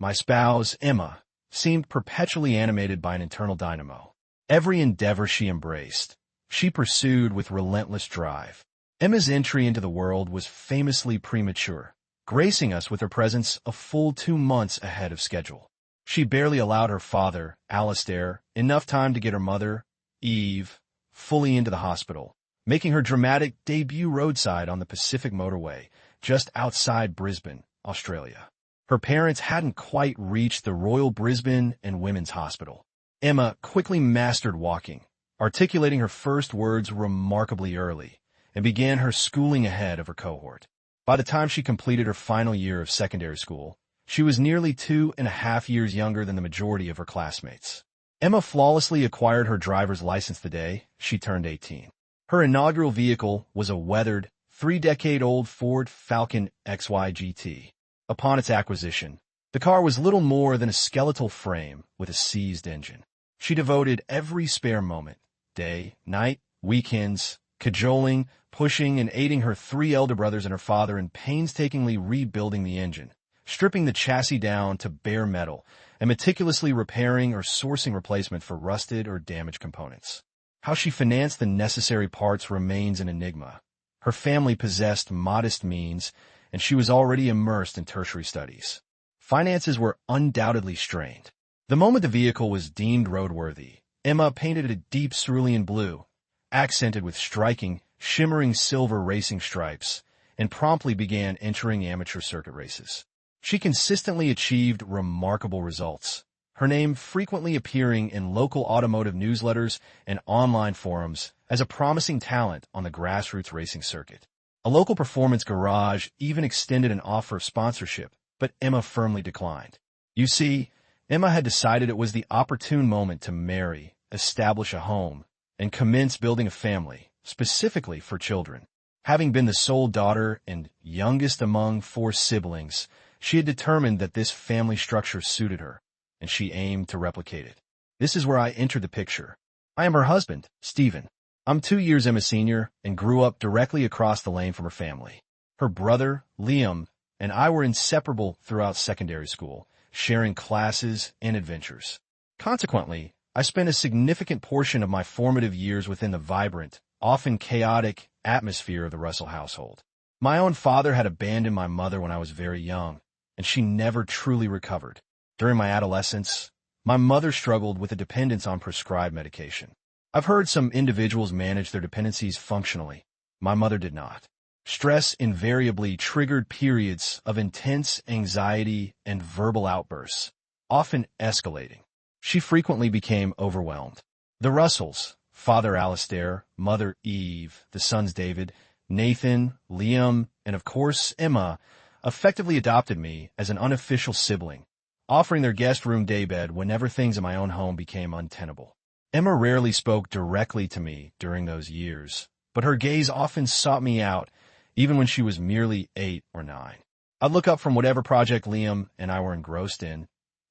My spouse, Emma, seemed perpetually animated by an internal dynamo. Every endeavor she embraced, she pursued with relentless drive. Emma's entry into the world was famously premature, gracing us with her presence a full 2 months ahead of schedule. She barely allowed her father, Alistair, enough time to get her mother, Eve, fully into the hospital, making her dramatic debut roadside on the Pacific Motorway, just outside Brisbane, Australia. Her parents hadn't quite reached the Royal Brisbane and Women's Hospital. Emma quickly mastered walking, articulating her first words remarkably early, and began her schooling ahead of her cohort. By the time she completed her final year of secondary school, she was nearly 2.5 years younger than the majority of her classmates. Emma flawlessly acquired her driver's license the day she turned 18. Her inaugural vehicle was a weathered, 3-decade-old Ford Falcon XY GT. Upon its acquisition, the car was little more than a skeletal frame with a seized engine. She devoted every spare moment, day, night, weekends, cajoling, pushing, and aiding her 3 elder brothers and her father in painstakingly rebuilding the engine, stripping the chassis down to bare metal, and meticulously repairing or sourcing replacement for rusted or damaged components. How she financed the necessary parts remains an enigma. Her family possessed modest means, and she was already immersed in tertiary studies. Finances were undoubtedly strained. The moment the vehicle was deemed roadworthy, Emma painted it a deep cerulean blue, accented with striking, shimmering silver racing stripes, and promptly began entering amateur circuit races. She consistently achieved remarkable results, her name frequently appearing in local automotive newsletters and online forums as a promising talent on the grassroots racing circuit. A local performance garage even extended an offer of sponsorship, but Emma firmly declined. You see, Emma had decided it was the opportune moment to marry, establish a home, and commence building a family, specifically for children. Having been the sole daughter and youngest among 4 siblings, she had determined that this family structure suited her, and she aimed to replicate it. This is where I entered the picture. I am her husband, Stephen. I'm 2 years Emma's senior and grew up directly across the lane from her family. Her brother, Liam, and I were inseparable throughout secondary school, sharing classes and adventures. Consequently, I spent a significant portion of my formative years within the vibrant, often chaotic, atmosphere of the Russell household. My own father had abandoned my mother when I was very young, and she never truly recovered. During my adolescence, my mother struggled with a dependence on prescribed medication. I've heard some individuals manage their dependencies functionally. My mother did not. Stress invariably triggered periods of intense anxiety and verbal outbursts, often escalating. She frequently became overwhelmed. The Russells, Father Alistair, Mother Eve, the sons David, Nathan, Liam, and of course Emma, effectively adopted me as an unofficial sibling, offering their guest room daybed whenever things in my own home became untenable. Emma rarely spoke directly to me during those years, but her gaze often sought me out, even when she was merely 8 or 9. I'd look up from whatever project Liam and I were engrossed in,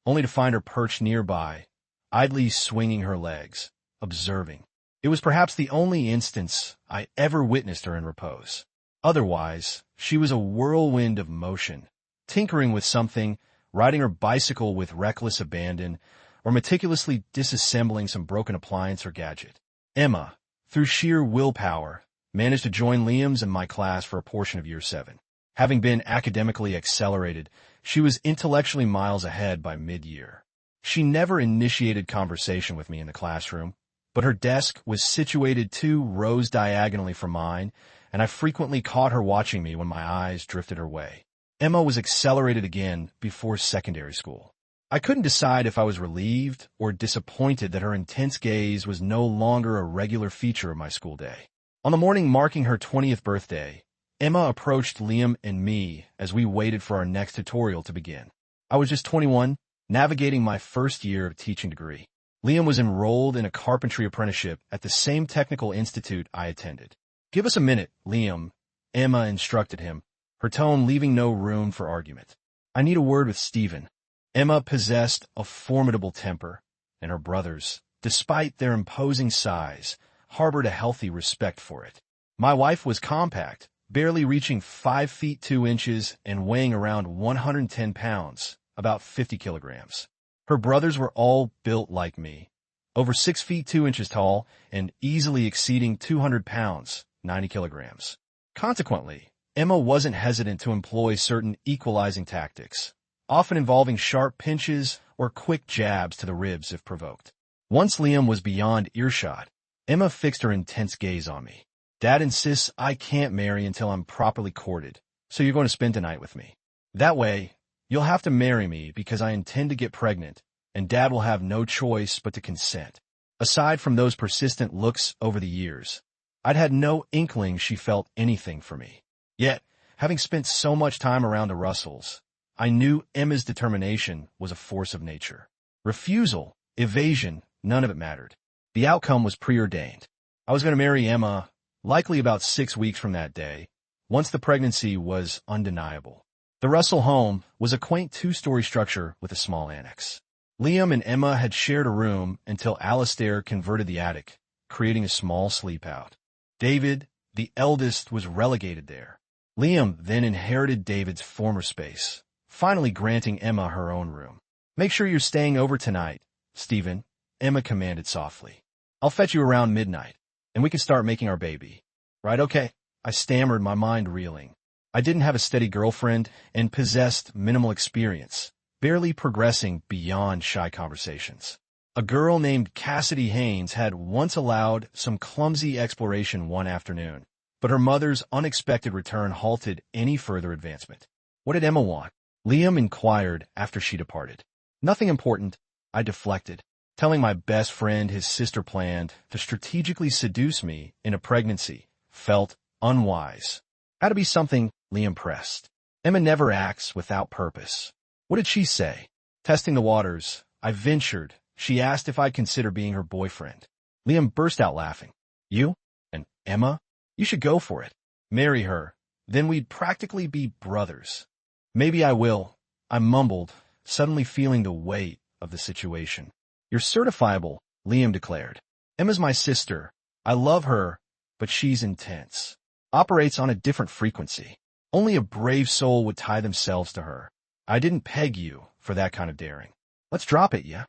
only to find her perched nearby, idly swinging her legs, observing. It was perhaps the only instance I ever witnessed her in repose. Otherwise, she was a whirlwind of motion, tinkering with something, riding her bicycle with reckless abandon, or meticulously disassembling some broken appliance or gadget. Emma, through sheer willpower, managed to join Liam's and my class for a portion of Year 7. Having been academically accelerated, she was intellectually miles ahead by mid-year. She never initiated conversation with me in the classroom, but her desk was situated 2 rows diagonally from mine, and I frequently caught her watching me when my eyes drifted her way. Emma was accelerated again before secondary school. I couldn't decide if I was relieved or disappointed that her intense gaze was no longer a regular feature of my school day. On the morning marking her 20th birthday, Emma approached Liam and me as we waited for our next tutorial to begin. I was just 21, navigating my first year of teaching degree. Liam was enrolled in a carpentry apprenticeship at the same technical institute I attended. "Give us a minute, Liam," Emma instructed him, her tone leaving no room for argument. "I need a word with Stephen." Emma possessed a formidable temper, and her brothers, despite their imposing size, harbored a healthy respect for it. My wife was compact, barely reaching 5 feet 2 inches and weighing around 110 pounds, about 50 kilograms. Her brothers were all built like me, over 6 feet 2 inches tall and easily exceeding 200 pounds, 90 kilograms. Consequently, Emma wasn't hesitant to employ certain equalizing tactics, often involving sharp pinches or quick jabs to the ribs if provoked. Once Liam was beyond earshot, Emma fixed her intense gaze on me. Dad insists I can't marry until I'm properly courted, so you're going to spend the night with me. That way, you'll have to marry me because I intend to get pregnant, and Dad will have no choice but to consent. Aside from those persistent looks over the years, I'd had no inkling she felt anything for me. Yet, having spent so much time around the Russells, I knew Emma's determination was a force of nature. Refusal, evasion, none of it mattered. The outcome was preordained. I was going to marry Emma, likely about 6 weeks from that day, once the pregnancy was undeniable. The Russell home was a quaint 2-story structure with a small annex. Liam and Emma had shared a room until Alistair converted the attic, creating a small sleep-out. David, the eldest, was relegated there. Liam then inherited David's former space, finally granting Emma her own room. "Make sure you're staying over tonight, Stephen," Emma commanded softly. "I'll fetch you around midnight, and we can start making our baby." "Right, okay," I stammered, my mind reeling. I didn't have a steady girlfriend and possessed minimal experience, barely progressing beyond shy conversations. A girl named Cassidy Haynes had once allowed some clumsy exploration one afternoon, but her mother's unexpected return halted any further advancement. "What did Emma want?" Liam inquired after she departed. "Nothing important," I deflected, telling my best friend his sister planned to strategically seduce me in a pregnancy felt unwise. "Had to be something," Liam pressed. "Emma never acts without purpose." "What did she say?" Testing the waters, I ventured. She asked if I'd consider being her boyfriend. Liam burst out laughing. "You? And Emma? You should go for it. Marry her. Then we'd practically be brothers." "Maybe I will," I mumbled, suddenly feeling the weight of the situation. "You're certifiable," Liam declared. "Emma's my sister. I love her, but she's intense. Operates on a different frequency. Only a brave soul would tie themselves to her. I didn't peg you for that kind of daring. Let's drop it, yeah?"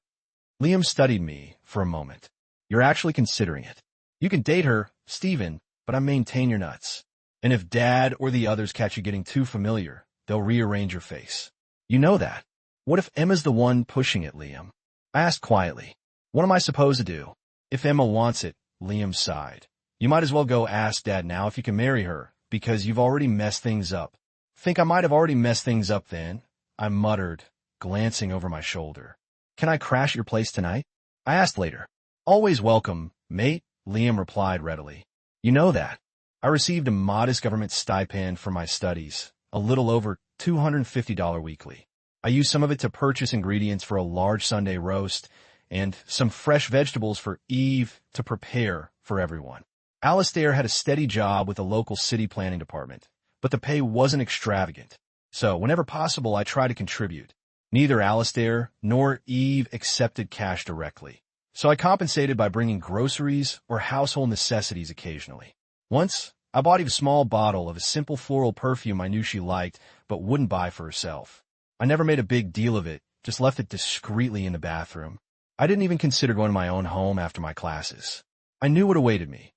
Liam studied me for a moment. "You're actually considering it. You can date her, Stephen, but I maintain your nuts. And if Dad or the others catch you getting too familiar, they'll rearrange your face. You know that. What if Emma's the one pushing it, Liam?" I asked quietly. "What am I supposed to do?" "If Emma wants it," Liam sighed. "You might as well go ask Dad now if you can marry her, because you've already messed things up." "Think I might have already messed things up then?" I muttered, glancing over my shoulder. "Can I crash at your place tonight?" I asked later. "Always welcome, mate," Liam replied readily. "You know that." I received a modest government stipend for my studies, a little over $250 weekly. I used some of it to purchase ingredients for a large Sunday roast and some fresh vegetables for Eve to prepare for everyone. Alistair had a steady job with the local city planning department, but the pay wasn't extravagant. So whenever possible, I tried to contribute. Neither Alistair nor Eve accepted cash directly, so I compensated by bringing groceries or household necessities occasionally. Once, I bought Eve a small bottle of a simple floral perfume I knew she liked but wouldn't buy for herself. I never made a big deal of it, just left it discreetly in the bathroom. I didn't even consider going to my own home after my classes. I knew what awaited me,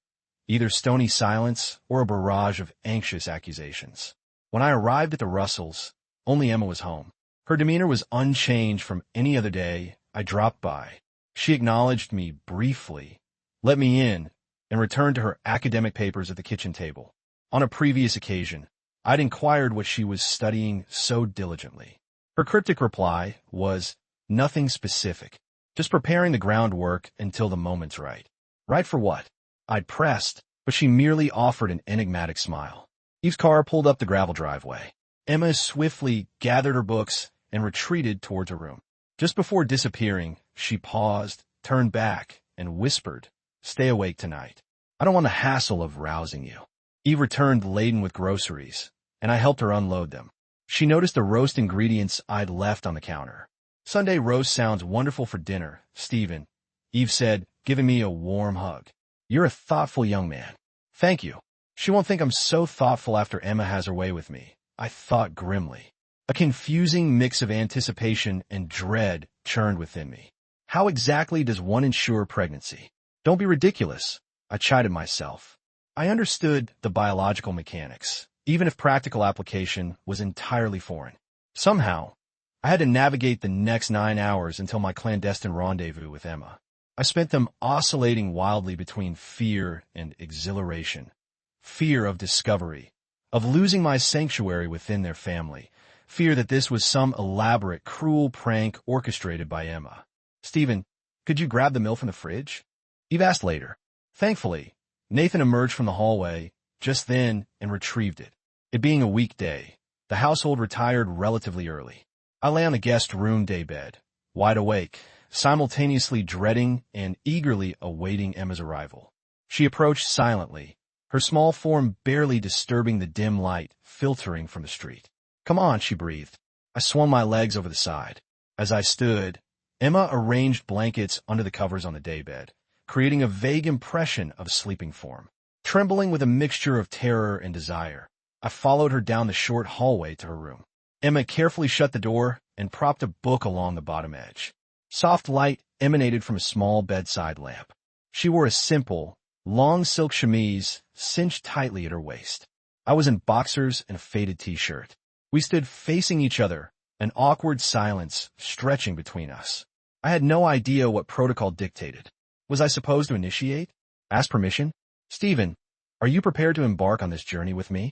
either stony silence or a barrage of anxious accusations. When I arrived at the Russells, only Emma was home. Her demeanor was unchanged from any other day I dropped by. She acknowledged me briefly, let me in, and returned to her academic papers at the kitchen table. On a previous occasion, I'd inquired what she was studying so diligently. Her cryptic reply was, "Nothing specific. Just preparing the groundwork until the moment's right." Right for what? I'd pressed, but she merely offered an enigmatic smile. Eve's car pulled up the gravel driveway. Emma swiftly gathered her books and retreated towards her room. Just before disappearing, she paused, turned back, and whispered, "Stay awake tonight. I don't want the hassle of rousing you." Eve returned laden with groceries, and I helped her unload them. She noticed the roast ingredients I'd left on the counter. "Sunday roast sounds wonderful for dinner, Stephen," Eve said, giving me a warm hug. "You're a thoughtful young man." "Thank you. She won't think I'm so thoughtful after Emma has her way with me," I thought grimly. A confusing mix of anticipation and dread churned within me. How exactly does one ensure pregnancy? Don't be ridiculous, I chided myself. I understood the biological mechanics, even if practical application was entirely foreign. Somehow, I had to navigate the next 9 hours until my clandestine rendezvous with Emma. I spent them oscillating wildly between fear and exhilaration. Fear of discovery, of losing my sanctuary within their family. Fear that this was some elaborate, cruel prank orchestrated by Emma. Stephen, could you grab the milk from the fridge? Eve asked later. Thankfully, Nathan emerged from the hallway just then and retrieved it. It being a weekday, the household retired relatively early. I lay on the guest room daybed, wide awake, simultaneously dreading and eagerly awaiting Emma's arrival. She approached silently, her small form barely disturbing the dim light filtering from the street. Come on, she breathed. I swung my legs over the side. As I stood, Emma arranged blankets under the covers on the daybed, creating a vague impression of a sleeping form. Trembling with a mixture of terror and desire, I followed her down the short hallway to her room. Emma carefully shut the door and propped a book along the bottom edge. Soft light emanated from a small bedside lamp. She wore a simple, long silk chemise cinched tightly at her waist. I was in boxers and a faded t-shirt. We stood facing each other, an awkward silence stretching between us. I had no idea what protocol dictated. Was I supposed to initiate? Ask permission? Stephen, are you prepared to embark on this journey with me?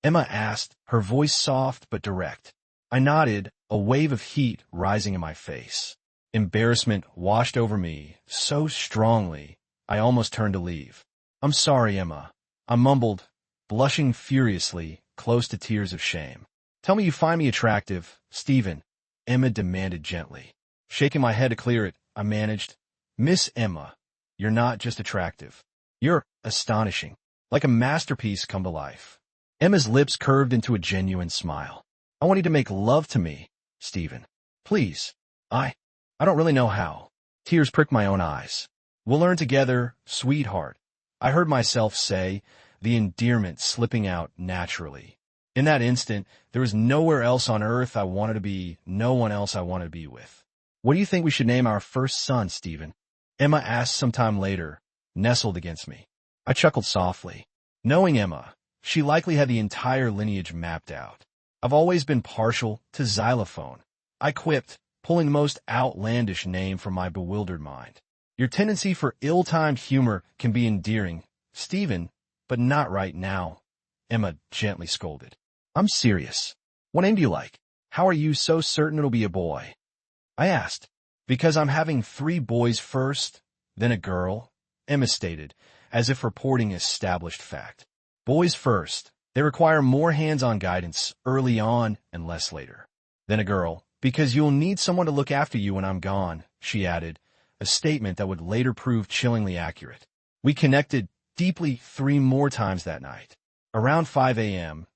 Emma asked, her voice soft but direct. I nodded, a wave of heat rising in my face. Embarrassment washed over me so strongly, I almost turned to leave. I'm sorry, Emma, I mumbled, blushing furiously, close to tears of shame. Tell me you find me attractive, Stephen, Emma demanded gently. Shaking my head to clear it, I managed. Miss Emma, you're not just attractive. You're astonishing, like a masterpiece come to life. Emma's lips curved into a genuine smile. I want you to make love to me, Stephen. Please. I don't really know how. Tears pricked my own eyes. We'll learn together, sweetheart. I heard myself say, the endearment slipping out naturally. In that instant, there was nowhere else on earth I wanted to be, no one else I wanted to be with. What do you think we should name our first son, Stephen? Emma asked sometime later, nestled against me. I chuckled softly. Knowing Emma, she likely had the entire lineage mapped out. I've always been partial to xylophone. I quipped, pulling the most outlandish name from my bewildered mind. Your tendency for ill-timed humor can be endearing, Stephen, but not right now, Emma gently scolded. I'm serious. What name do you like? How are you so certain it'll be a boy? I asked. Because I'm having 3 boys first, then a girl, Emma stated, as if reporting established fact. Boys first. They require more hands-on guidance early on and less later. Then a girl, because you'll need someone to look after you when I'm gone, she added, a statement that would later prove chillingly accurate. We connected deeply 3 more times that night. Around 5 a.m.,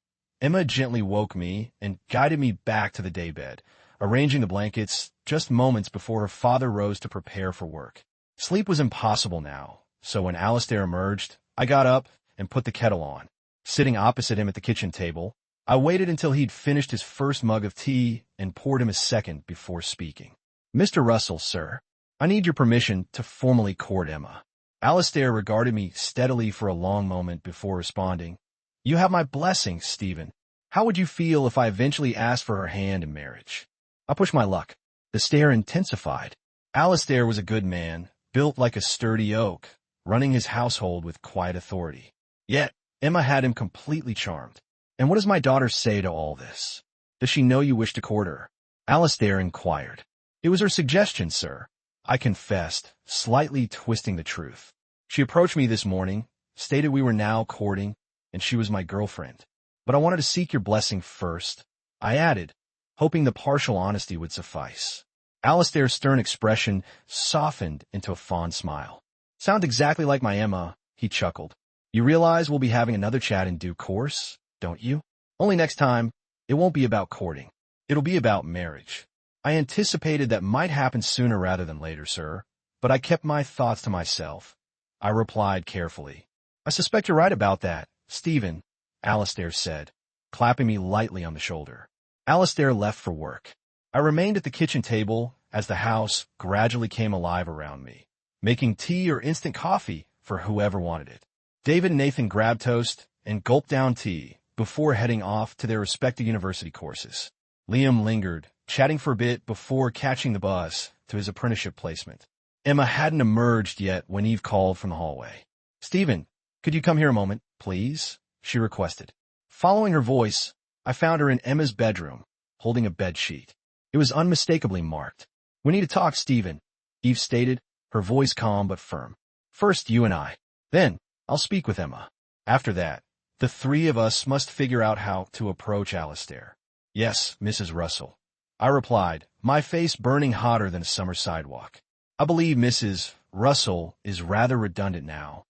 Emma gently woke me and guided me back to the daybed, arranging the blankets just moments before her father rose to prepare for work. Sleep was impossible now, so when Alistair emerged, I got up and put the kettle on. Sitting opposite him at the kitchen table, I waited until he'd finished his first mug of tea and poured him a second before speaking. Mr. Russell, sir, I need your permission to formally court Emma. Alistair regarded me steadily for a long moment before responding. You have my blessing, Stephen. How would you feel if I eventually asked for her hand in marriage? I pushed my luck. The stare intensified. Alistair was a good man, built like a sturdy oak, running his household with quiet authority. Yet, Emma had him completely charmed. And what does my daughter say to all this? Does she know you wish to court her? Alistair inquired. It was her suggestion, sir, I confessed, slightly twisting the truth. She approached me this morning, stated we were now courting, and she was my girlfriend. But I wanted to seek your blessing first, I added, hoping the partial honesty would suffice. Alistair's stern expression softened into a fond smile. Sound exactly like my Emma, he chuckled. You realize we'll be having another chat in due course, don't you? Only next time, it won't be about courting. It'll be about marriage. I anticipated that might happen sooner rather than later, sir, but I kept my thoughts to myself. I replied carefully. I suspect you're right about that, Stephen, Alistair said, clapping me lightly on the shoulder. Alistair left for work. I remained at the kitchen table as the house gradually came alive around me, making tea or instant coffee for whoever wanted it. David and Nathan grabbed toast and gulped down tea before heading off to their respective university courses. Liam lingered, chatting for a bit before catching the bus to his apprenticeship placement. Emma hadn't emerged yet when Eve called from the hallway. "Stephen, could you come here a moment, please?" she requested. Following her voice, I found her in Emma's bedroom, holding a bedsheet. It was unmistakably marked. "We need to talk, Stephen," Eve stated, her voice calm but firm. "First, you and I. Then, I'll speak with Emma. After that, the three of us must figure out how to approach Alistair." "Yes, Mrs. Russell," I replied, my face burning hotter than a summer sidewalk. "I believe Mrs. Russell is rather redundant now.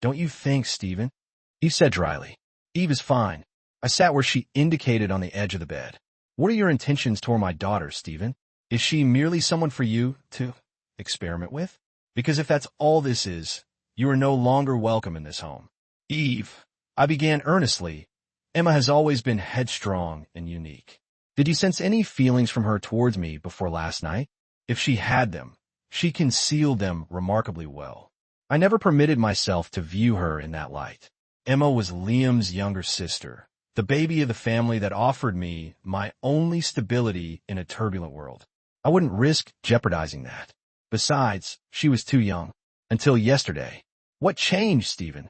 Don't you think, Stephen?" Eve said dryly. "Eve is fine." I sat where she indicated on the edge of the bed. "What are your intentions toward my daughter, Stephen? Is she merely someone for you to experiment with? Because if that's all this is, you are no longer welcome in this home." "Eve," I began earnestly, "Emma has always been headstrong and unique. Did you sense any feelings from her towards me before last night? If she had them, she concealed them remarkably well. I never permitted myself to view her in that light. Emma was Liam's younger sister, the baby of the family that offered me my only stability in a turbulent world. I wouldn't risk jeopardizing that. Besides, she was too young. Until yesterday." "What changed, Stephen?"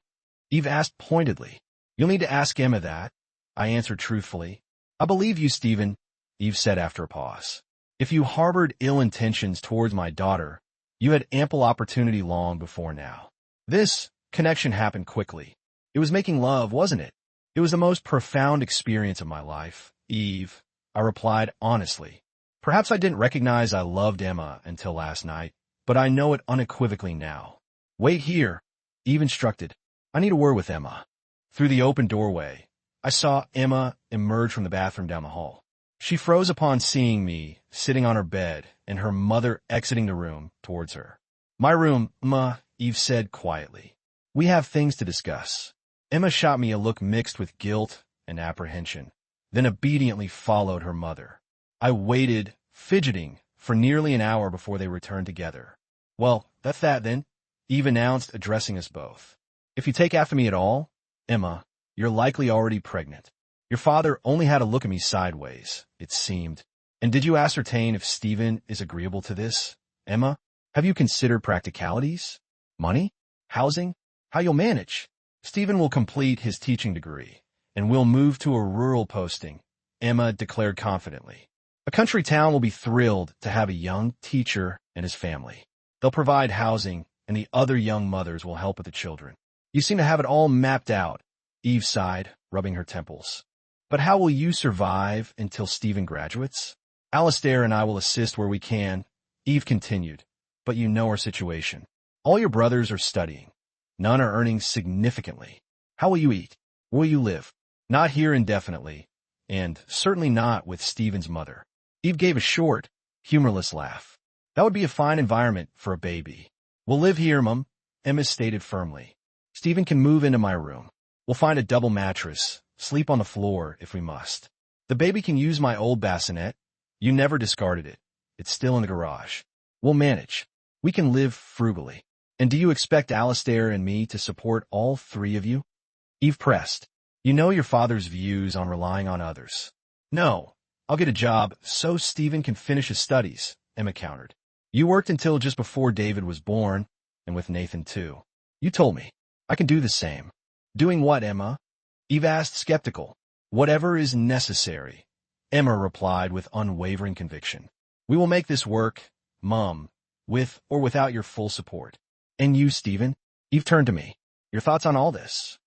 Eve asked pointedly. "You'll need to ask Emma that," I answered truthfully. "I believe you, Stephen," Eve said after a pause. "If you harbored ill intentions towards my daughter, you had ample opportunity long before now. This connection happened quickly. It was making love, wasn't it?" "It was the most profound experience of my life, Eve," I replied honestly. "Perhaps I didn't recognize I loved Emma until last night, but I know it unequivocally now." "Wait here," Eve instructed. "I need a word with Emma." Through the open doorway, I saw Emma emerge from the bathroom down the hall. She froze upon seeing me sitting on her bed and her mother exiting the room towards her. "My room, Ma," Eve said quietly. "We have things to discuss." Emma shot me a look mixed with guilt and apprehension, then obediently followed her mother. I waited, fidgeting, for nearly an hour before they returned together. "Well, that's that then," Eve announced, addressing us both. "If you take after me at all, Emma, you're likely already pregnant. Your father only had a look at me sideways, it seemed. And did you ascertain if Stephen is agreeable to this? Emma, have you considered practicalities? Money? Housing? How you'll manage? Stephen will complete his teaching degree, and we'll move to a rural posting," Emma declared confidently. "A country town will be thrilled to have a young teacher and his family. They'll provide housing, and the other young mothers will help with the children." "You seem to have it all mapped out," Eve sighed, rubbing her temples. "But how will you survive until Stephen graduates?" "Alistair and I will assist where we can," Eve continued. "But you know our situation. All your brothers are studying. None are earning significantly. How will you eat? Where will you live? Not here indefinitely, and certainly not with Stephen's mother." Eve gave a short, humorless laugh. "That would be a fine environment for a baby." "We'll live here, Mum," Emma stated firmly. "Stephen can move into my room. We'll find a double mattress, sleep on the floor if we must. The baby can use my old bassinet. You never discarded it. It's still in the garage. We'll manage. We can live frugally. And do you expect Alistair and me to support all three of you?" Eve pressed. "You know your father's views on relying on others." "No, I'll get a job so Stephen can finish his studies," Emma countered. "You worked until just before David was born, and with Nathan too. You told me. I can do the same." "Doing what, Emma?" Eve asked, skeptical. "Whatever is necessary," Emma replied with unwavering conviction. "We will make this work, Mum, with or without your full support." "And you, Stephen?" Eve turned to me. "Your thoughts on all this?"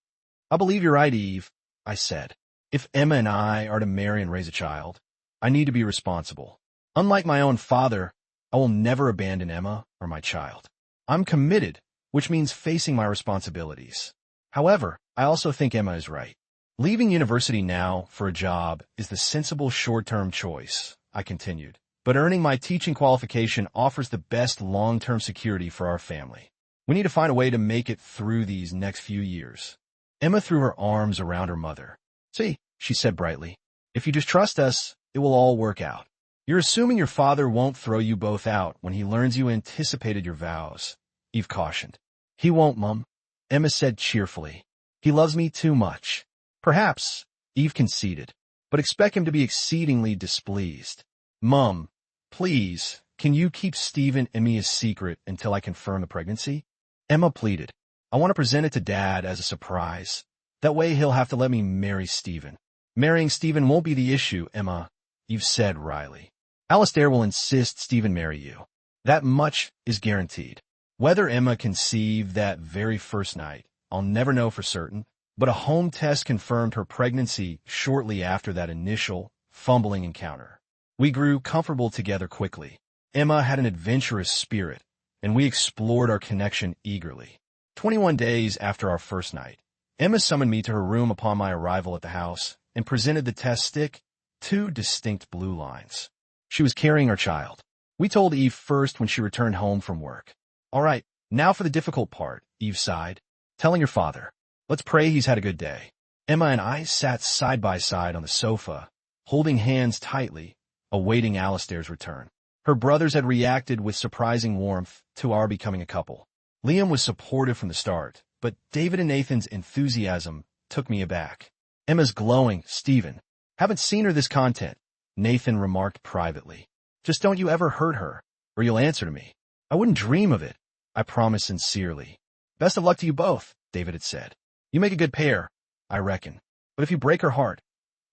"I believe you're right, Eve," I said. "If Emma and I are to marry and raise a child, I need to be responsible. Unlike my own father, I will never abandon Emma or my child. I'm committed, which means facing my responsibilities. However, I also think Emma is right. Leaving university now for a job is the sensible short-term choice," I continued. "But earning my teaching qualification offers the best long-term security for our family. We need to find a way to make it through these next few years." Emma threw her arms around her mother. "See," she said brightly, "if you just trust us, It will all work out. You're assuming your father won't throw you both out when he learns you anticipated your vows, Eve cautioned. He won't, Mum, Emma said cheerfully. He loves me too much. Perhaps, Eve conceded, but expect him to be exceedingly displeased. Mum, please, can you keep Stephen and me a secret until I confirm the pregnancy? Emma pleaded. I want to present it to Dad as a surprise. That way he'll have to let me marry Stephen. Marrying Stephen won't be the issue, Emma, Eve said wryly. Alistair will insist Stephen marry you. That much is guaranteed. Whether Emma conceived that very first night, I'll never know for certain, but a home test confirmed her pregnancy shortly after that initial, fumbling encounter. We grew comfortable together quickly. Emma had an adventurous spirit, and we explored our connection eagerly. 21 days after our first night, Emma summoned me to her room upon my arrival at the house and presented the test stick, 2 distinct blue lines. She was carrying our child. We told Eve first when she returned home from work. All right, now for the difficult part, Eve sighed. Telling your father. Let's pray he's had a good day. Emma and I sat side by side on the sofa, holding hands tightly, awaiting Alistair's return. Her brothers had reacted with surprising warmth to our becoming a couple. Liam was supportive from the start, but David and Nathan's enthusiasm took me aback. Emma's glowing, Stephen. Haven't seen her this content, Nathan remarked privately. Just don't you ever hurt her, or you'll answer to me. I wouldn't dream of it, I promised sincerely. Best of luck to you both, David had said. You make a good pair, I reckon. But if you break her heart.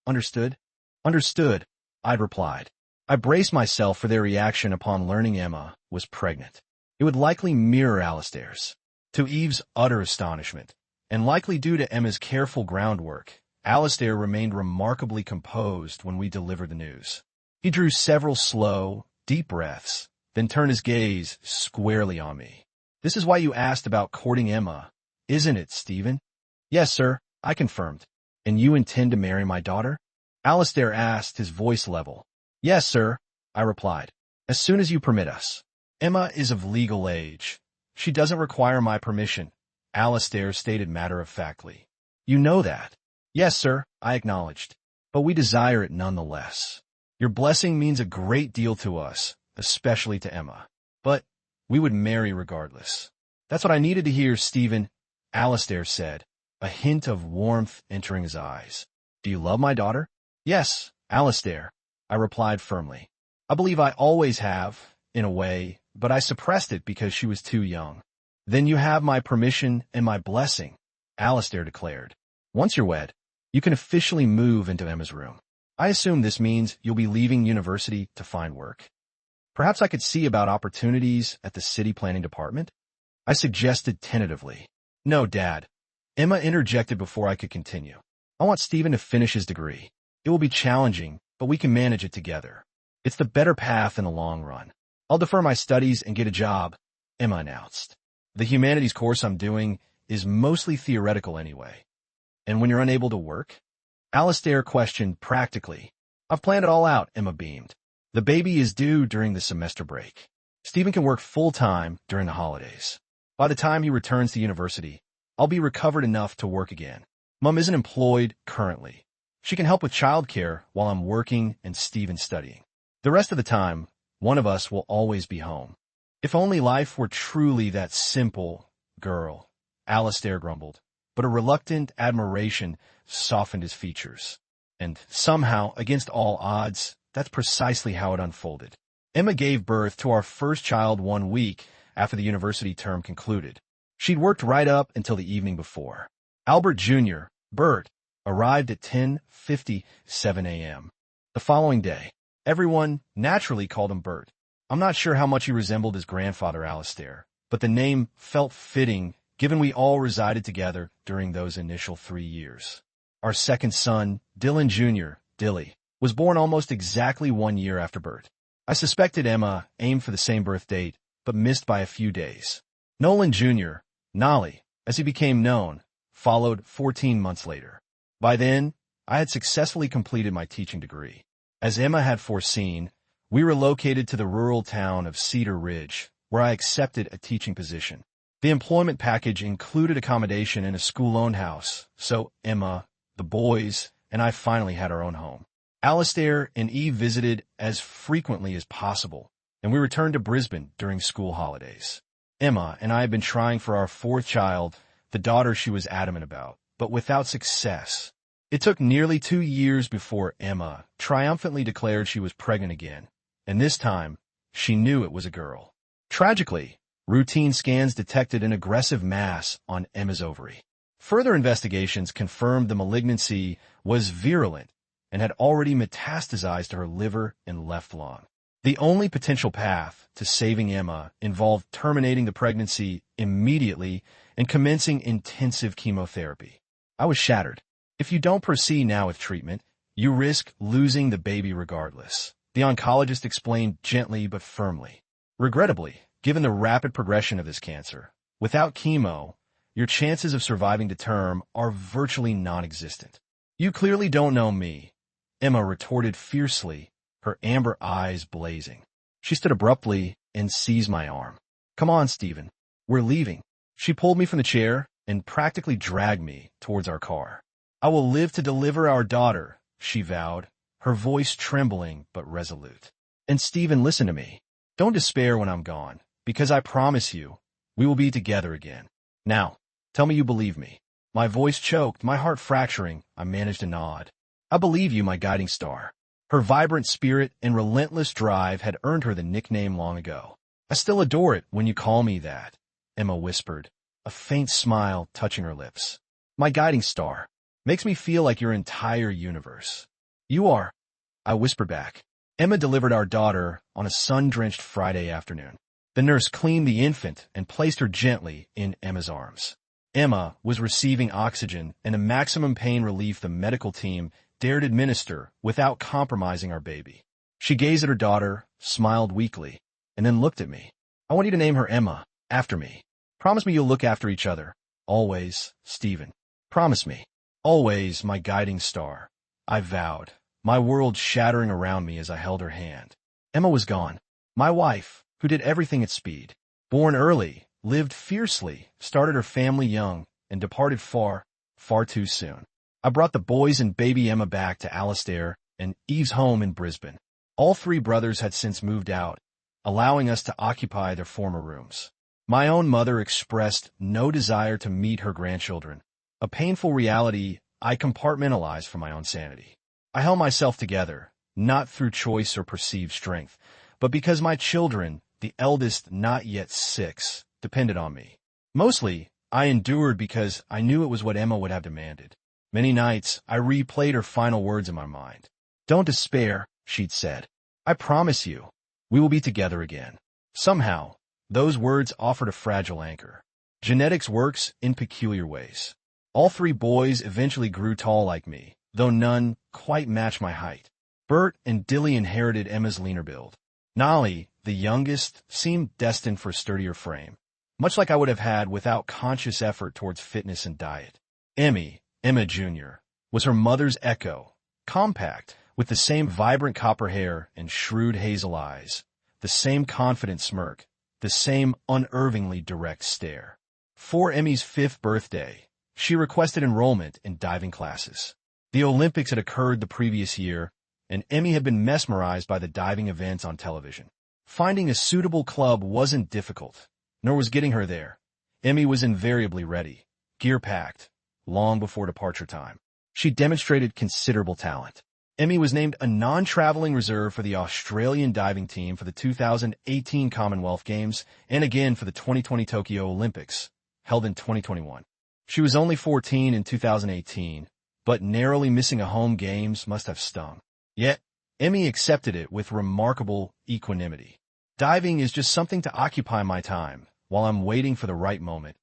Understood? Understood, I'd replied. I braced myself for their reaction upon learning Emma was pregnant. It would likely mirror Alistair's. To Eve's utter astonishment, and likely due to Emma's careful groundwork, Alistair remained remarkably composed when we delivered the news. He drew several slow, deep breaths, then turned his gaze squarely on me. This is why you asked about courting Emma, isn't it, Stephen? Yes, sir, I confirmed. And you intend to marry my daughter? Alistair asked, his voice level. Yes, sir, I replied. As soon as you permit us. Emma is of legal age. She doesn't require my permission, Alistair stated matter-of-factly. You know that. Yes, sir, I acknowledged. But we desire it nonetheless. Your blessing means a great deal to us, especially to Emma. But we would marry regardless. That's what I needed to hear, Stephen, Alistair said, a hint of warmth entering his eyes. Do you love my daughter? Yes, Alistair, I replied firmly. I believe I always have, in a way, but I suppressed it because she was too young. Then you have my permission and my blessing, Alistair declared. Once you're wed, you can officially move into Emma's room. I assume this means you'll be leaving university to find work. Perhaps I could see about opportunities at the city planning department? I suggested tentatively. No, Dad. Emma interjected before I could continue. I want Stephen to finish his degree. It will be challenging, but we can manage it together. It's the better path in the long run. I'll defer my studies and get a job, Emma announced. The humanities course I'm doing is mostly theoretical anyway. And when you're unable to work? Alistair questioned practically. I've planned it all out, Emma beamed. The baby is due during the semester break. Stephen can work full-time during the holidays. By the time he returns to university, I'll be recovered enough to work again. Mum isn't employed currently. She can help with childcare while I'm working and Stephen studying. The rest of the time, one of us will always be home. If only life were truly that simple, girl, Alistair grumbled, but a reluctant admiration softened his features. And somehow, against all odds, that's precisely how it unfolded. Emma gave birth to our first child 1 week after the university term concluded. She'd worked right up until the evening before. Albert Jr., Bert, arrived at 10:57 a.m. The following day. Everyone naturally called him Bert. I'm not sure how much he resembled his grandfather Alistair, but the name felt fitting given we all resided together during those initial 3 years. Our second son, Dylan Jr., Dilly, was born almost exactly 1 year after Bert. I suspected Emma aimed for the same birth date, but missed by a few days. Nolan Jr., Nolly, as he became known, followed 14 months later. By then, I had successfully completed my teaching degree. As Emma had foreseen, we relocated to the rural town of Cedar Ridge, where I accepted a teaching position. The employment package included accommodation in a school-owned house, so Emma, the boys, and I finally had our own home. Alistair and Eve visited as frequently as possible, and we returned to Brisbane during school holidays. Emma and I had been trying for our fourth child, the daughter she was adamant about, but without success. It took nearly 2 years before Emma triumphantly declared she was pregnant again, and this time, she knew it was a girl. Tragically, routine scans detected an aggressive mass on Emma's ovary. Further investigations confirmed the malignancy was virulent and had already metastasized to her liver and left lung. The only potential path to saving Emma involved terminating the pregnancy immediately and commencing intensive chemotherapy. I was shattered. If you don't proceed now with treatment, you risk losing the baby regardless, the oncologist explained gently but firmly. Regrettably, given the rapid progression of this cancer, without chemo, your chances of surviving to term are virtually non-existent. You clearly don't know me, Emma retorted fiercely, her amber eyes blazing. She stood abruptly and seized my arm. Come on, Stephen. We're leaving. She pulled me from the chair and practically dragged me towards our car. I will live to deliver our daughter, she vowed, her voice trembling but resolute. And Stephen, listen to me. Don't despair when I'm gone, because I promise you, we will be together again. Now, tell me you believe me. My voice choked, my heart fracturing. I managed to nod. I believe you, my guiding star. Her vibrant spirit and relentless drive had earned her the nickname long ago. I still adore it when you call me that, Emma whispered, a faint smile touching her lips. My guiding star. Makes me feel like your entire universe. You are, I whispered back. Emma delivered our daughter on a sun-drenched Friday afternoon. The nurse cleaned the infant and placed her gently in Emma's arms. Emma was receiving oxygen and the maximum pain relief the medical team dared administer without compromising our baby. She gazed at her daughter, smiled weakly, and then looked at me. I want you to name her Emma, after me. Promise me you'll look after each other. Always, Stephen. Promise me. Always, my guiding star. I vowed, my world shattering around me as I held her hand. Emma was gone. My wife, who did everything at speed. Born early, lived fiercely, started her family young, and departed far, far too soon. I brought the boys and baby Emma back to Alistair and Eve's home in Brisbane. All 3 brothers had since moved out, allowing us to occupy their former rooms. My own mother expressed no desire to meet her grandchildren, a painful reality I compartmentalized for my own sanity. I held myself together, not through choice or perceived strength, but because my children, the eldest not yet 6, depended on me. Mostly, I endured because I knew it was what Emma would have demanded. Many nights, I replayed her final words in my mind. Don't despair, she'd said. I promise you, we will be together again. Somehow, those words offered a fragile anchor. Genetics works in peculiar ways. All 3 boys eventually grew tall like me, though none quite matched my height. Bert and Dilly inherited Emma's leaner build. Nolly, the youngest, seemed destined for a sturdier frame, much like I would have had without conscious effort towards fitness and diet. Emma Jr., was her mother's echo, compact, with the same vibrant copper hair and shrewd hazel eyes, the same confident smirk, the same unervingly direct stare. For Emmy's 5th birthday, she requested enrollment in diving classes. The Olympics had occurred the previous year, and Emmy had been mesmerized by the diving events on television. Finding a suitable club wasn't difficult, nor was getting her there. Emmy was invariably ready, gear-packed, long before departure time. She demonstrated considerable talent. Emmy was named a non-traveling reserve for the Australian diving team for the 2018 Commonwealth Games and again for the 2020 Tokyo Olympics, held in 2021. She was only 14 in 2018, but narrowly missing a home games must have stung. Yet, Emmy accepted it with remarkable equanimity. Diving is just something to occupy my time while I'm waiting for the right moment.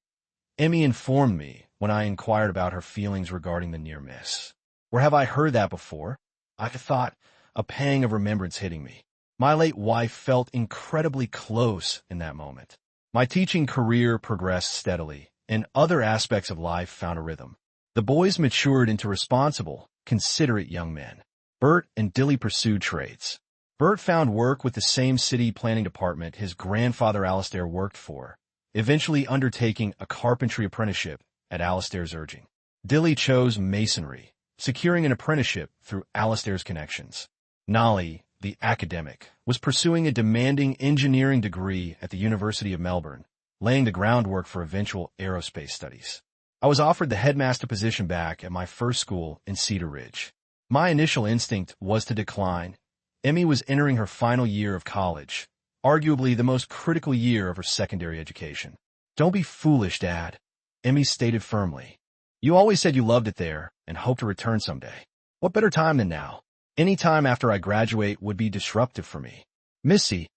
Emmy informed me when I inquired about her feelings regarding the near miss. Where have I heard that before? I thought, a pang of remembrance hitting me. My late wife felt incredibly close in that moment. My teaching career progressed steadily, and other aspects of life found a rhythm. The boys matured into responsible, considerate young men. Bert and Dilly pursued trades. Bert found work with the same city planning department his grandfather Alistair worked for, eventually undertaking a carpentry apprenticeship at Alistair's urging. Dilly chose masonry, securing an apprenticeship through Alastair's connections. Nolly, the academic, was pursuing a demanding engineering degree at the University of Melbourne, laying the groundwork for eventual aerospace studies. I was offered the headmaster position back at my first school in Cedar Ridge. My initial instinct was to decline. Emmy was entering her final year of college, arguably the most critical year of her secondary education. "Don't be foolish, Dad," Emmy stated firmly. "You always said you loved it there and hoped to return someday. What better time than now? Any time after I graduate would be disruptive for me." "Missy,"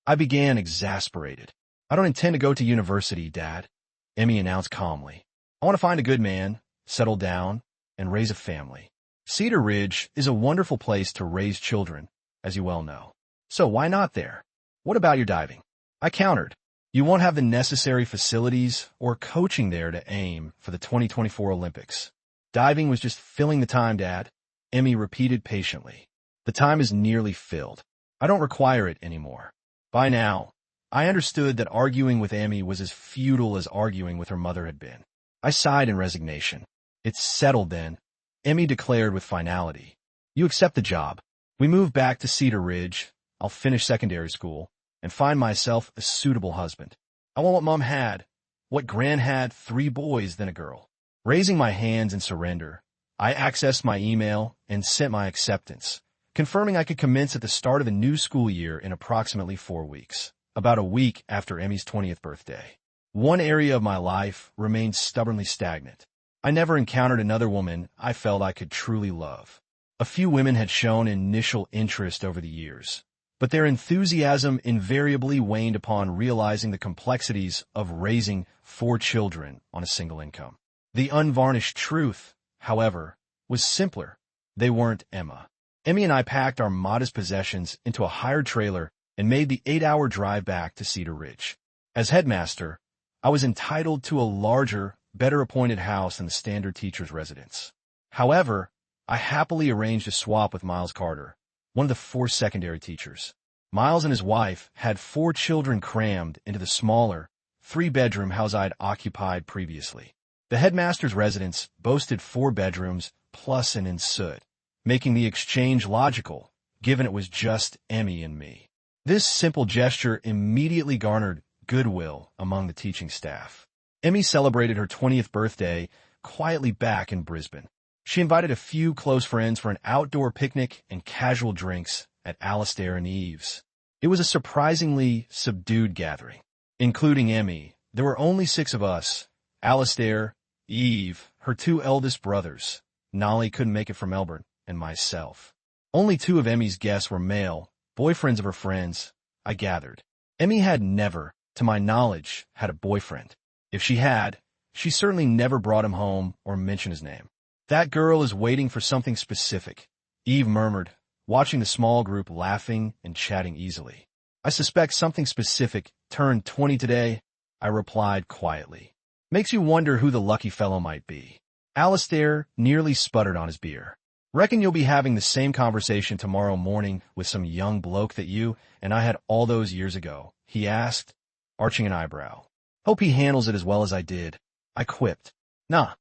I began, exasperated. "I don't intend to go to university, Dad," Emmy announced calmly. "I want to find a good man, settle down, and raise a family. Cedar Ridge is a wonderful place to raise children, as you well know. So why not there? What about your diving?" I countered. "You won't have the necessary facilities or coaching there to aim for the 2024 Olympics." "Diving was just filling the time, Dad," Emmy repeated patiently. "The time is nearly filled. I don't require it anymore." By now, I understood that arguing with Emmy was as futile as arguing with her mother had been. I sighed in resignation. "It's settled then," Emmy declared with finality. "You accept the job. We move back to Cedar Ridge. I'll finish secondary school and find myself a suitable husband. I want what Mom had, what Gran had, 3 boys, then a girl." Raising my hands in surrender, I accessed my email and sent my acceptance, confirming I could commence at the start of the new school year in approximately 4 weeks, about a week after Emmy's 20th birthday. One area of my life remained stubbornly stagnant. I never encountered another woman I felt I could truly love. A few women had shown initial interest over the years, but their enthusiasm invariably waned upon realizing the complexities of raising 4 children on a single income. The unvarnished truth, however, was simpler. They weren't Emma. Emmy and I packed our modest possessions into a hired trailer and made the 8-hour drive back to Cedar Ridge. As headmaster, I was entitled to a larger, better-appointed house than the standard teacher's residence. However, I happily arranged a swap with Miles Carter, one of the 4 secondary teachers. Miles and his wife had 4 children crammed into the smaller, 3-bedroom house I'd occupied previously. The headmaster's residence boasted 4 bedrooms plus an en-suite, making the exchange logical, given it was just Emmy and me. This simple gesture immediately garnered goodwill among the teaching staff. Emmy celebrated her 20th birthday quietly back in Brisbane. She invited a few close friends for an outdoor picnic and casual drinks at Alastair and Eve's. It was a surprisingly subdued gathering. Including Emmy, there were only 6 of us: Alastair, Eve, her 2 eldest brothers, Nolly couldn't make it from Melbourne, and myself. Only 2 of Emmy's guests were male, boyfriends of her friends, I gathered. Emmy had never, to my knowledge, had a boyfriend. If she had, she certainly never brought him home or mentioned his name. "That girl is waiting for something specific," Eve murmured, watching the small group laughing and chatting easily. "I suspect something specific turned 20 today," I replied quietly. "Makes you wonder who the lucky fellow might be." Alastair nearly sputtered on his beer. "Reckon you'll be having the same conversation tomorrow morning with some young bloke that you and I had all those years ago?" he asked, arching an eyebrow. "Hope he handles it as well as I did," I quipped. "Nah,"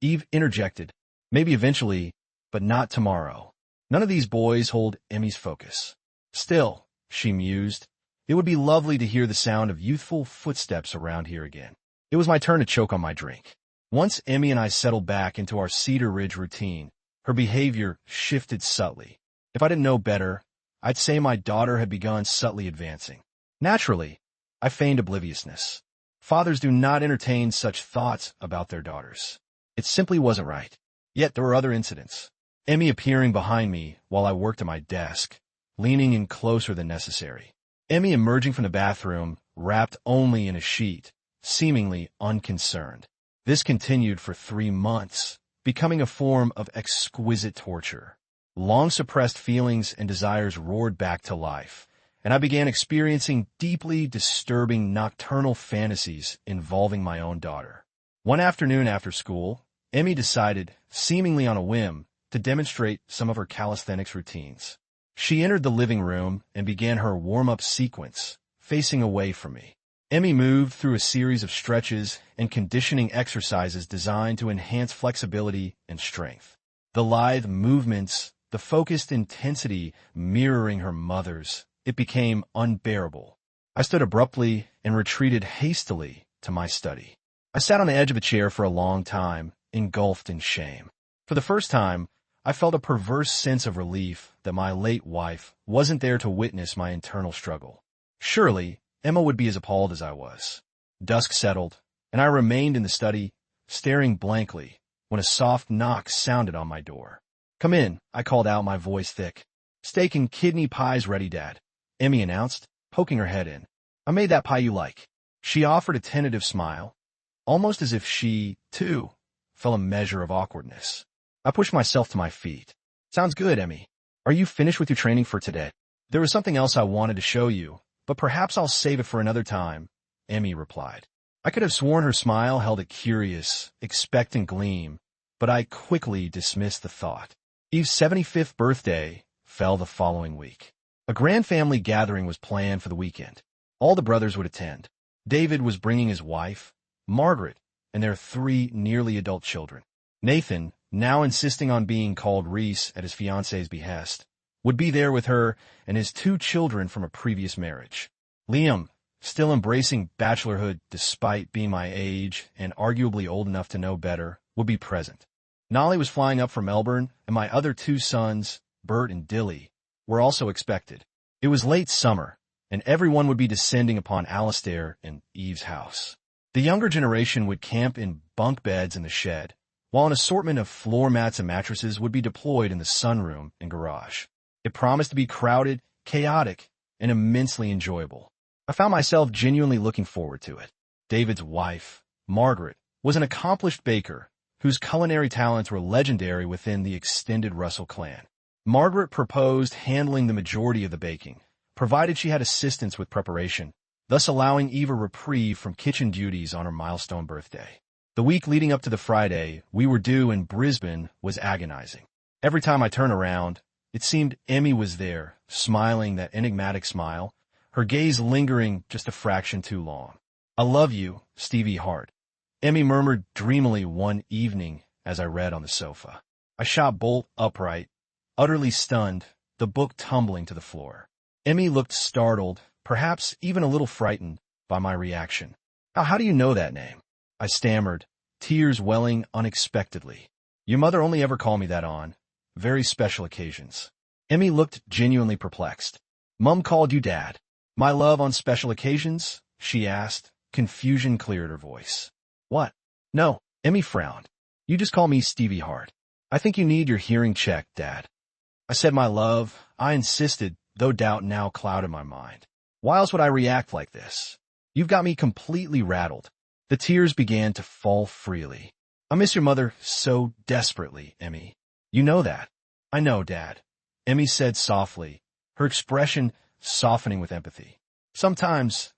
Eve interjected. "Maybe eventually, but not tomorrow. None of these boys hold Emmy's focus." "Still," she mused, "it would be lovely to hear the sound of youthful footsteps around here again." It was my turn to choke on my drink. Once Emmy and I settled back into our Cedar Ridge routine, her behavior shifted subtly. If I didn't know better, I'd say my daughter had begun subtly advancing. Naturally, I feigned obliviousness. Fathers do not entertain such thoughts about their daughters. It simply wasn't right. Yet there were other incidents. Emmy appearing behind me while I worked at my desk, leaning in closer than necessary. Emmy emerging from the bathroom, wrapped only in a sheet, seemingly unconcerned. This continued for 3 months, becoming a form of exquisite torture. Long-suppressed feelings and desires roared back to life, and I began experiencing deeply disturbing nocturnal fantasies involving my own daughter. One afternoon after school, Emmy decided, seemingly on a whim, to demonstrate some of her calisthenics routines. She entered the living room and began her warm-up sequence, facing away from me. Emmy moved through a series of stretches and conditioning exercises designed to enhance flexibility and strength. The The lithe movements, the focused intensity mirroring her mother's. It became unbearable. I stood abruptly and retreated hastily to my study. I sat on the edge of a chair for a long time, engulfed in shame. For the first time, I felt a perverse sense of relief that my late wife wasn't there to witness my internal struggle. Surely, Emma would be as appalled as I was. Dusk settled, and I remained in the study, staring blankly, when a soft knock sounded on my door. "Come in," I called out, my voice thick. "Steak and kidney pie's ready, Dad," Emmy announced, poking her head in. "I made that pie you like." She offered a tentative smile, almost as if she, too, felt a measure of awkwardness. I pushed myself to my feet. "Sounds good, Emmy. Are you finished with your training for today?" "There was something else I wanted to show you, but perhaps I'll save it for another time," Emmy replied. I could have sworn her smile held a curious, expectant gleam, but I quickly dismissed the thought. Eve's 75th birthday fell the following week. A grand family gathering was planned for the weekend. All the brothers would attend. David was bringing his wife, Margaret, and their 3 nearly adult children. Nathan, now insisting on being called Reese at his fiance's behest, would be there with her and his 2 children from a previous marriage. Liam, still embracing bachelorhood despite being my age and arguably old enough to know better, would be present. Nolly was flying up from Melbourne, and my other 2 sons, Bert and Dilly, were also expected. It was late summer, and everyone would be descending upon Alistair and Eve's house. The younger generation would camp in bunk beds in the shed, while an assortment of floor mats and mattresses would be deployed in the sunroom and garage. It promised to be crowded, chaotic, and immensely enjoyable. I found myself genuinely looking forward to it. David's wife, Margaret, was an accomplished baker whose culinary talents were legendary within the extended Russell clan. Margaret proposed handling the majority of the baking, provided she had assistance with preparation, thus allowing Eve a reprieve from kitchen duties on her milestone birthday. The week leading up to the Friday we were due in Brisbane was agonizing. Every time I turned around, it seemed Emmy was there, smiling that enigmatic smile, her gaze lingering just a fraction too long. "I love you, Stevie Hart," Emmy murmured dreamily one evening as I read on the sofa. I shot bolt upright, utterly stunned, the book tumbling to the floor. Emmy looked startled, perhaps even a little frightened, by my reaction. How do you know that name?" I stammered, tears welling unexpectedly. "Your mother only ever called me that on very special occasions." Emmy looked genuinely perplexed. "Mum called you Dad. My love on special occasions?" she asked. Confusion cleared her voice. "What?" "No," Emmy frowned. "You just call me Stevie Hart. I think you need your hearing checked, Dad." I said my love. I insisted, though doubt now clouded my mind. Why else would I react like this? "You've got me completely rattled." The tears began to fall freely. "I miss your mother so desperately, Emmy. You know that." "I know, Dad," Emmy said softly, her expression softening with empathy. Sometimes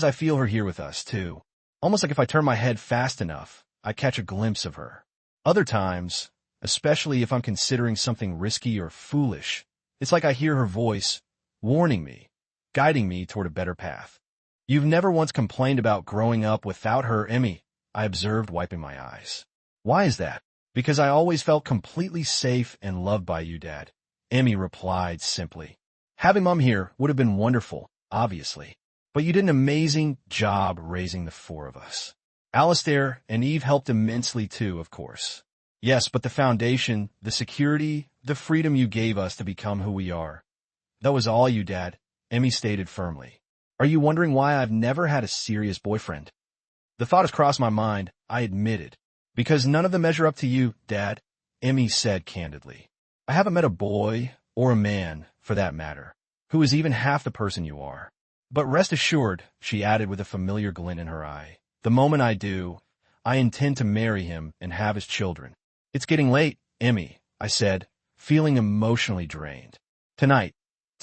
I feel her here with us, too. Almost like if I turn my head fast enough, I catch a glimpse of her. Other times, especially if I'm considering something risky or foolish, it's like I hear her voice, warning me, guiding me toward a better path. "You've never once complained about growing up without her, Emmy," I observed, wiping my eyes. "Why is that?" "Because I always felt completely safe and loved by you, Dad," Emmy replied simply. "Having Mum here would have been wonderful, obviously, but you did an amazing job raising the 4 of us. Alistair and Eve helped immensely too, of course. Yes, but the foundation, the security, the freedom you gave us to become who we are. That was all you, Dad," Emmy stated firmly. "Are you wondering why I've never had a serious boyfriend?" "The thought has crossed my mind," I admitted. "Because none of them measure up to you, Dad," Emmy said candidly. "I haven't met a boy, or a man, for that matter, who is even half the person you are. But rest assured," she added with a familiar glint in her eye, "the moment I do, I intend to marry him and have his children." "It's getting late, Emmy," I said, feeling emotionally drained. Tonight,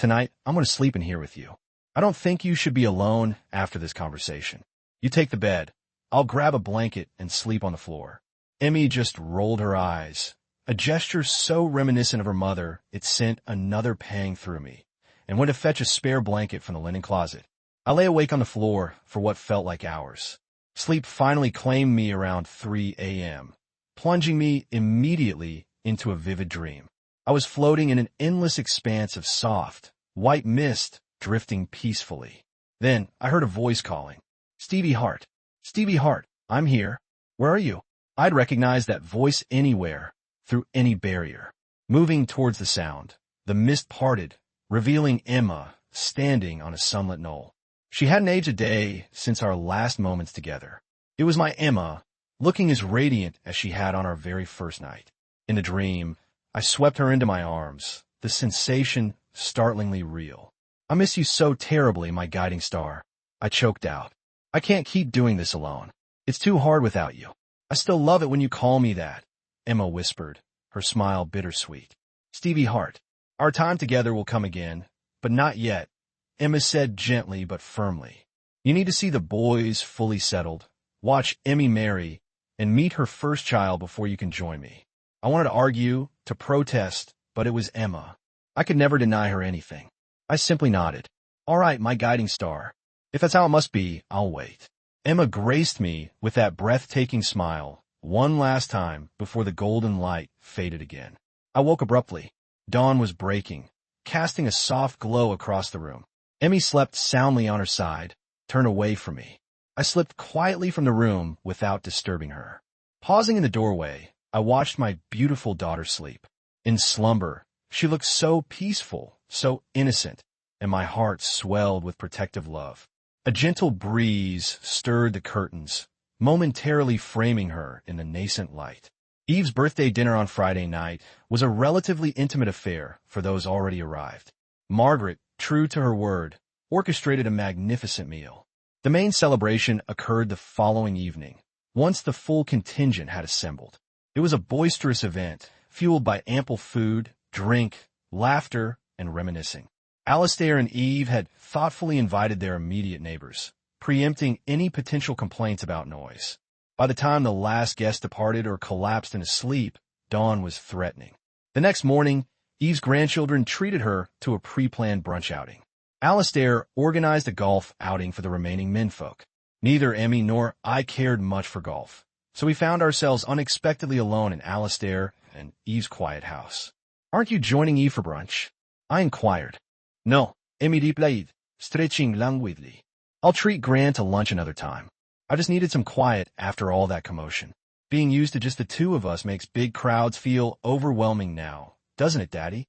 I'm going to sleep in here with you. I don't think you should be alone after this conversation. You take the bed. I'll grab a blanket and sleep on the floor." Emmy just rolled her eyes, a gesture so reminiscent of her mother it sent another pang through me, and went to fetch a spare blanket from the linen closet. I lay awake on the floor for what felt like hours. Sleep finally claimed me around 3 a.m., plunging me immediately into a vivid dream. I was floating in an endless expanse of soft, white mist, drifting peacefully. Then I heard a voice calling, "Stevie Hart. Stevie Hart, I'm here. Where are you?" I'd recognize that voice anywhere, through any barrier. Moving towards the sound, the mist parted, revealing Emma standing on a sunlit knoll. She hadn't aged a day since our last moments together. It was my Emma, looking as radiant as she had on our very first night. In the dream, I swept her into my arms, the sensation startlingly real. "I miss you so terribly, my guiding star," I choked out. "I can't keep doing this alone. It's too hard without you." "I still love it when you call me that," Emma whispered, her smile bittersweet. "Stevie Hart, our time together will come again, but not yet," Emma said gently but firmly. "You need to see the boys fully settled, watch Emmy marry, and meet her first child before you can join me." I wanted to argue, to protest, but it was Emma. I could never deny her anything. I simply nodded. "All right, my guiding star. If that's how it must be, I'll wait." Emma graced me with that breathtaking smile, one last time before the golden light faded again. I woke abruptly. Dawn was breaking, casting a soft glow across the room. Emmy slept soundly on her side, turned away from me. I slipped quietly from the room without disturbing her. Pausing in the doorway, I watched my beautiful daughter sleep. In slumber, she looked so peaceful, so innocent, and my heart swelled with protective love. A gentle breeze stirred the curtains, momentarily framing her in the nascent light. Eve's birthday dinner on Friday night was a relatively intimate affair for those already arrived. Margaret, true to her word, orchestrated a magnificent meal. The main celebration occurred the following evening, once the full contingent had assembled. It was a boisterous event, fueled by ample food, drink, laughter, and reminiscing. Alistair and Eve had thoughtfully invited their immediate neighbors, preempting any potential complaints about noise. By the time the last guest departed or collapsed into sleep, dawn was threatening. The next morning, Eve's grandchildren treated her to a pre-planned brunch outing. Alistair organized a golf outing for the remaining menfolk. Neither Emmy nor I cared much for golf, so we found ourselves unexpectedly alone in Alistair and Eve's quiet house. "Aren't you joining Eve for brunch?" I inquired. "No," Emmy replied, stretching languidly. "I'll treat Gran to lunch another time. I just needed some quiet after all that commotion. Being used to just the two of us makes big crowds feel overwhelming now, doesn't it, Daddy?"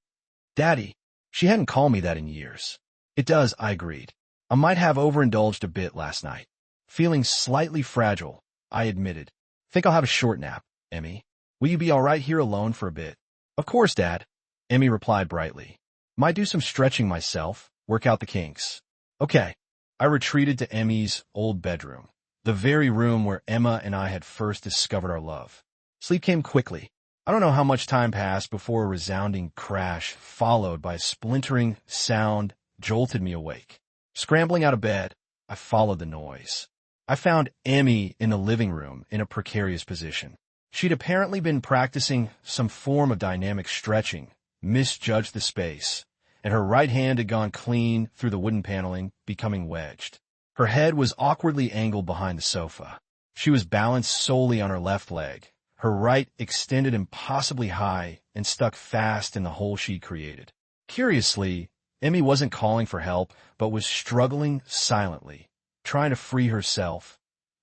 "Daddy?" She hadn't called me that in years. "It does," I agreed. "I might have overindulged a bit last night." Feeling slightly fragile, I admitted. "Think I'll have a short nap, Emmy. Will you be all right here alone for a bit?" "Of course, Dad," Emmy replied brightly. "Might do some stretching myself, work out the kinks." "Okay." I retreated to Emmy's old bedroom, the very room where Emma and I had first discovered our love. Sleep came quickly. I don't know how much time passed before a resounding crash, followed by a splintering sound, jolted me awake. Scrambling out of bed, I followed the noise. I found Emmy in the living room in a precarious position. She'd apparently been practicing some form of dynamic stretching, misjudged the space, and her right hand had gone clean through the wooden paneling, becoming wedged. Her head was awkwardly angled behind the sofa. She was balanced solely on her left leg, her right extended impossibly high and stuck fast in the hole she created. Curiously, Emmy wasn't calling for help, but was struggling silently, trying to free herself,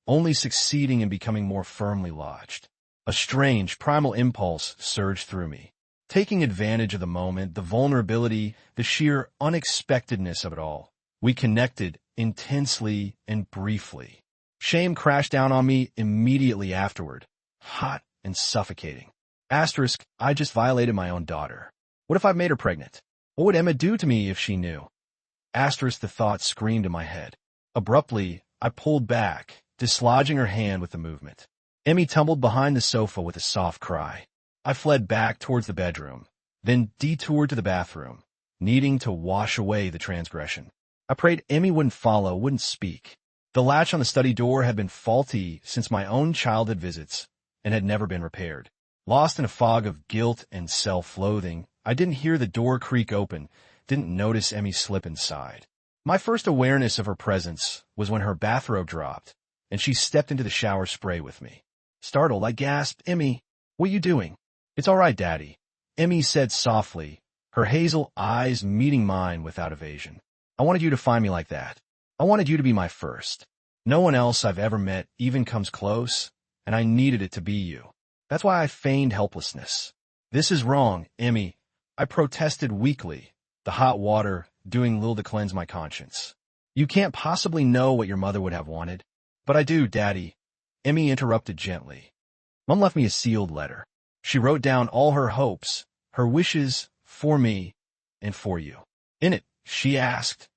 only succeeding in becoming more firmly lodged. A strange, primal impulse surged through me. Taking advantage of the moment, the vulnerability, the sheer unexpectedness of it all, we connected intensely and briefly. Shame crashed down on me immediately afterward, hot and suffocating. Asterisk, I just violated my own daughter. What if I've made her pregnant? What would Emma do to me if she knew? Asterisk, the thought screamed in my head. Abruptly, I pulled back, dislodging her hand with the movement. Emmy tumbled behind the sofa with a soft cry. I fled back towards the bedroom, then detoured to the bathroom, needing to wash away the transgression. I prayed Emmy wouldn't follow, wouldn't speak. The latch on the study door had been faulty since my own childhood visits and had never been repaired. Lost in a fog of guilt and self-loathing, I didn't hear the door creak open, didn't notice Emmy slip inside. My first awareness of her presence was when her bathrobe dropped, and she stepped into the shower spray with me. Startled, I gasped, "Emmy, what are you doing?" It's all right, Daddy, Emmy said softly, her hazel eyes meeting mine without evasion. I wanted you to find me like that. I wanted you to be my first. No one else I've ever met even comes close, and I needed it to be you. That's why I feigned helplessness. This is wrong, Emmy. I protested weakly, the hot water doing little to cleanse my conscience. You can't possibly know what your mother would have wanted. But I do, Daddy, Emmy interrupted gently. Mom left me a sealed letter. She wrote down all her hopes, her wishes for me and for you. In it, she asked,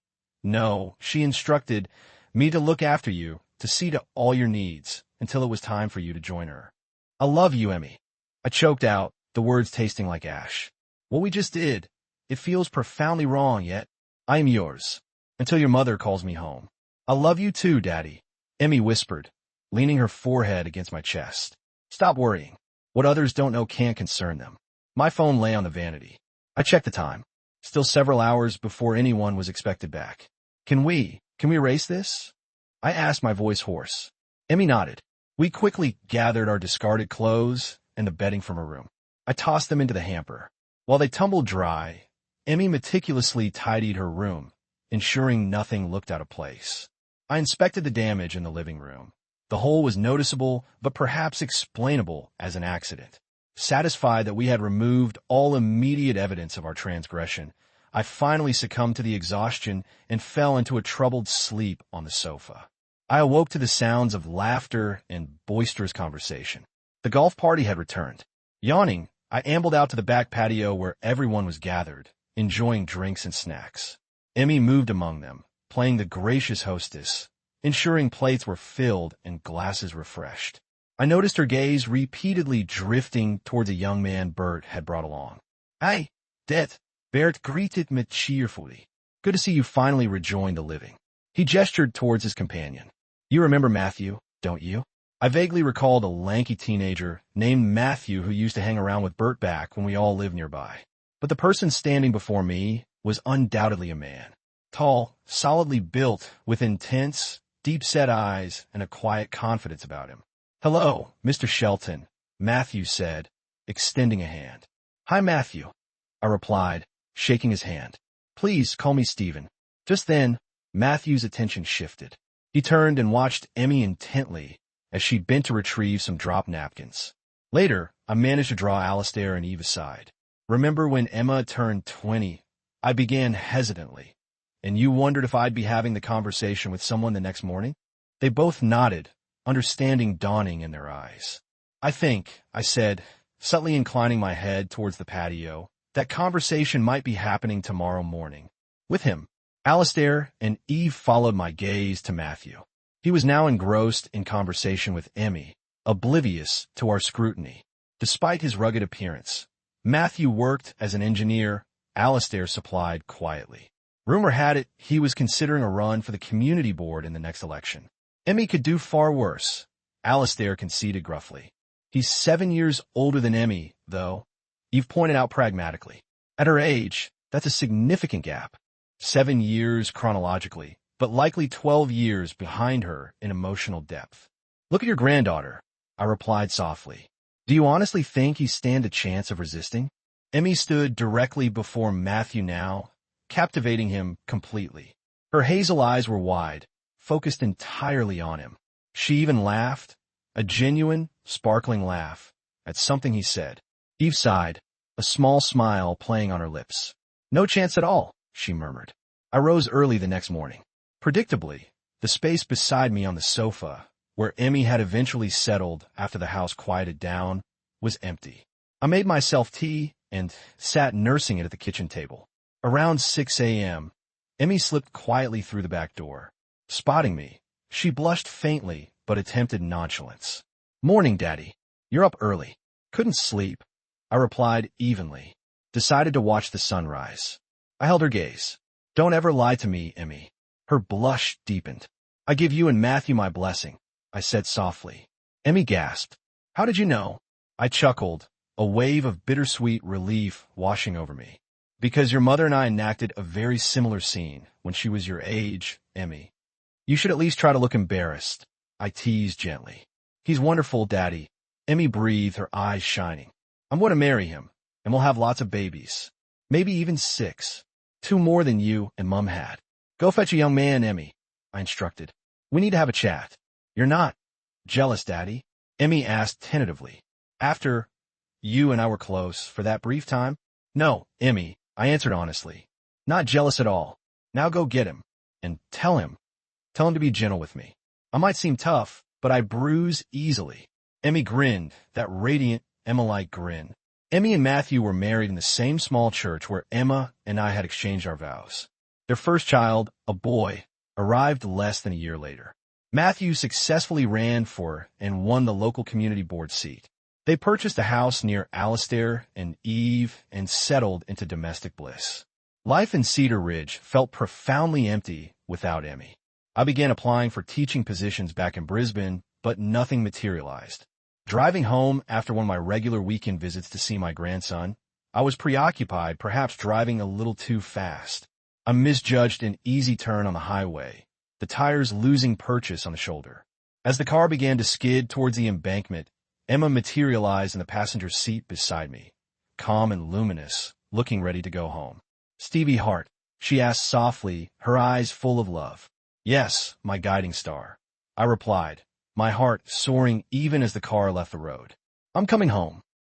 no, she instructed me to look after you, to see to all your needs, until it was time for you to join her. I love you, Emmy. I choked out, the words tasting like ash. What we just did, it feels profoundly wrong, yet I am yours, until your mother calls me home. I love you too, Daddy, Emmy whispered, leaning her forehead against my chest. Stop worrying. What others don't know can't concern them. My phone lay on the vanity. I checked the time. Still several hours before anyone was expected back. Can we erase this? I asked, my voice hoarse. Emmy nodded. We quickly gathered our discarded clothes and the bedding from her room. I tossed them into the hamper. While they tumbled dry, Emmy meticulously tidied her room, ensuring nothing looked out of place. I inspected the damage in the living room. The hole was noticeable, but perhaps explainable as an accident. Satisfied that we had removed all immediate evidence of our transgression, I finally succumbed to the exhaustion and fell into a troubled sleep on the sofa. I awoke to the sounds of laughter and boisterous conversation. The golf party had returned. Yawning, I ambled out to the back patio where everyone was gathered, enjoying drinks and snacks. Emmy moved among them, playing the gracious hostess, ensuring plates were filled and glasses refreshed. I noticed her gaze repeatedly drifting towards a young man Bert had brought along. Hey, det, Bert greeted me cheerfully. Good to see you finally rejoin the living. He gestured towards his companion. You remember Matthew, don't you? I vaguely recalled a lanky teenager named Matthew who used to hang around with Bert back when we all lived nearby. But the person standing before me was undoubtedly a man. Tall, solidly built, with intense, deep-set eyes and a quiet confidence about him. Hello, Mr. Shelton, Matthew said, extending a hand. Hi, Matthew, I replied, shaking his hand. Please call me Stephen. Just then, Matthew's attention shifted. He turned and watched Emmy intently as she bent to retrieve some dropped napkins. Later, I managed to draw Alistair and Eve aside. Remember when Emma turned 20? I began hesitantly. And you wondered if I'd be having the conversation with someone the next morning? They both nodded, understanding dawning in their eyes. I think, I said, subtly inclining my head towards the patio, that conversation might be happening tomorrow morning. With him. Alistair and Eve followed my gaze to Matthew. He was now engrossed in conversation with Emmy, oblivious to our scrutiny. Despite his rugged appearance, Matthew worked as an engineer, Alistair supplied quietly. Rumor had it he was considering a run for the community board in the next election. Emmy could do far worse, Alistair conceded gruffly. He's 7 years older than Emmy, though, Eve pointed out pragmatically. At her age, that's a significant gap. 7 years chronologically, but likely 12 years behind her in emotional depth. Look at your granddaughter, I replied softly. Do you honestly think he stand a chance of resisting? Emmy stood directly before Matthew now, captivating him completely. Her hazel eyes were wide, focused entirely on him. She even laughed, a genuine, sparkling laugh, at something he said. Eve sighed, a small smile playing on her lips. No chance at all, she murmured. I rose early the next morning. Predictably, the space beside me on the sofa, where Emmy had eventually settled after the house quieted down, was empty. I made myself tea and sat nursing it at the kitchen table. Around 6 a.m., Emmy slipped quietly through the back door. Spotting me, she blushed faintly but attempted nonchalance. Morning, Daddy. You're up early. Couldn't sleep, I replied evenly. Decided to watch the sunrise. I held her gaze. Don't ever lie to me, Emmy. Her blush deepened. I give you and Matthew my blessing, I said softly. Emmy gasped. How did you know? I chuckled, a wave of bittersweet relief washing over me. Because your mother and I enacted a very similar scene when she was your age, Emmy. You should at least try to look embarrassed, I teased gently. He's wonderful, Daddy. Emmy breathed, her eyes shining. I'm going to marry him, and we'll have lots of babies. Maybe even 6. 2 more than you and Mum had. Go fetch a young man, Emmy, I instructed. We need to have a chat. You're not jealous, Daddy? Emmy asked tentatively. After you and I were close for that brief time? No, Emmy, I answered honestly. Not jealous at all. Now go get him. And tell him to be gentle with me. I might seem tough, but I bruise easily. Emmy grinned, that radiant Emma-like grin. Emmy and Matthew were married in the same small church where Emma and I had exchanged our vows. Their first child, a boy, arrived less than a year later. Matthew successfully ran for and won the local community board seat. They purchased a house near Alistair and Eve and settled into domestic bliss. Life in Cedar Ridge felt profoundly empty without Emmy. I began applying for teaching positions back in Brisbane, but nothing materialized. Driving home after one of my regular weekend visits to see my grandson, I was preoccupied, perhaps driving a little too fast. I misjudged an easy turn on the highway, the tires losing purchase on the shoulder. As the car began to skid towards the embankment, Emma materialized in the passenger seat beside me, calm and luminous, looking ready to go home. Stevie Hart, she asked softly, her eyes full of love. Yes, my guiding star, I replied, my heart soaring even as the car left the road. I'm coming home.